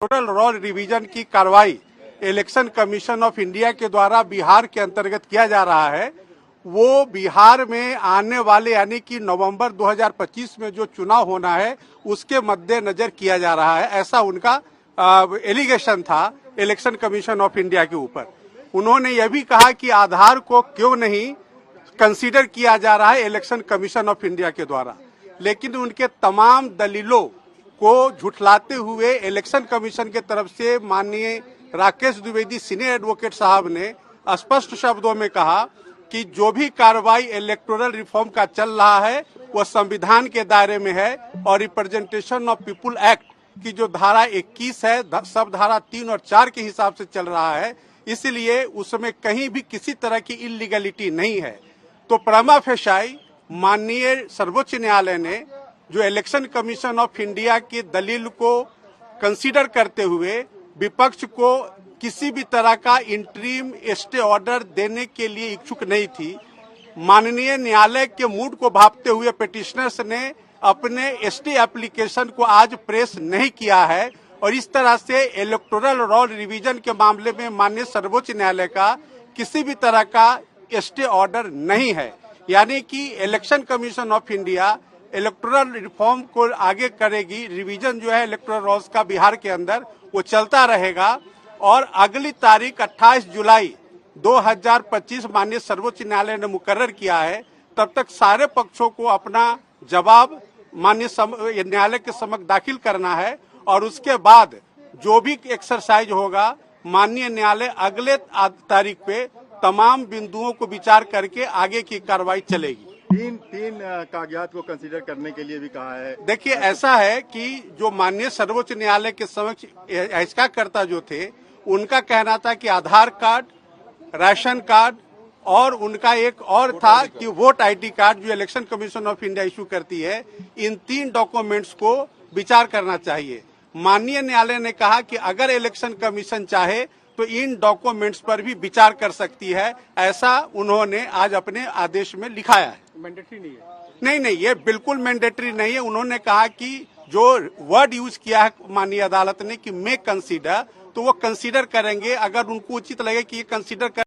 Total role revision की कार्रवाई election commission of India के द्वारा बिहार के अंतर्गत किया जा रहा है, वो बिहार में आने वाले यानी कि नवंबर 2025 में जो चुनाव होना है उसके मद्देनजर किया जा रहा है। ऐसा उनका एलिगेशन था इलेक्शन कमीशन ऑफ इंडिया के ऊपर। उन्होंने यह भी कहा कि आधार को क्यों नहीं कंसीडर किया जा रहा है इलेक्शन कमीशन ऑफ इंडिया के द्वारा, लेकिन उनके तमाम दलीलों को झुठलाते हुए इलेक्शन कमीशन के तरफ से माननीय राकेश द्विवेदी सीनियर एडवोकेट साहब ने स्पष्ट शब्दों में कहा कि जो भी कार्रवाई इलेक्टोरल रिफॉर्म का चल रहा है वह संविधान के दायरे में है और रिप्रेजेंटेशन ऑफ पीपुल एक्ट की जो धारा 21 है सब धारा 3 और 4 के हिसाब से चल रहा है, इसलिए उसमें कहीं भी किसी तरह की इलीगलिटी नहीं है। तो प्रमा फेसाई माननीय सर्वोच्च न्यायालय ने जो इलेक्शन कमीशन ऑफ इंडिया की दलील को कंसीडर करते हुए विपक्ष को किसी भी तरह का इंटरिम स्टे ऑर्डर देने के लिए इच्छुक नहीं थी। माननीय न्यायालय के मूड को भांपते हुए पिटिशनर्स ने अपने स्टे एप्लीकेशन को आज प्रेस नहीं किया है और इस तरह से इलेक्टोरल रोल रिवीजन के मामले में माननीय सर्वोच्च न्यायालय का किसी भी तरह का स्टे ऑर्डर नहीं है। यानी कि election commission of India electoral reform को आगे करेगी, रिवीजन जो है इलेक्टोरल रोल्स का बिहार के अंदर वो चलता रहेगा और अगली तारीख 28 जुलाई 2025 माननीय सर्वोच्च न्यायालय ने मुकर्रर किया है। तब तक सारे पक्षों को अपना जवाब माननीय न्यायालय के समक्ष दाखिल करना है और उसके बाद जो भी एक्सरसाइज होगा माननीय न्यायालय अगले तारीख पे तमाम बिंदुओं को विचार करके आगे की कार्रवाई चलेगी। तीन कागजात को कंसीडर करने के लिए भी कहा है। देखिए, ऐसा है कि जो माननीय सर्वोच्च न्यायालय के समक्ष याचिकाकर्ता जो थे उनका कहना था कि आधार कार्ड, राशन कार्ड और उनका एक और था कि वोट आईडी कार्ड जो election commission of India issue करती है, इन 3 डॉक्यूमेंट्स को विचार करना चाहिए। माननीय न्यायालय ने कहा कि अगर इलेक्शन कमीशन चाहे तो इन डॉक्यूमेंट्स पर भी विचार कर सकती है। ऐसा उन्होंने आज अपने आदेश में लिखाया है। मैंडेटरी नहीं है? नहीं, ये बिल्कुल मैंडेटरी नहीं है। उन्होंने कहा कि जो वर्ड यूज किया है माननीय अदालत ने कि मे कंसीडर, तो वो कंसीडर करेंगे। अगर उनको उचित लगे कि ये कंसीडर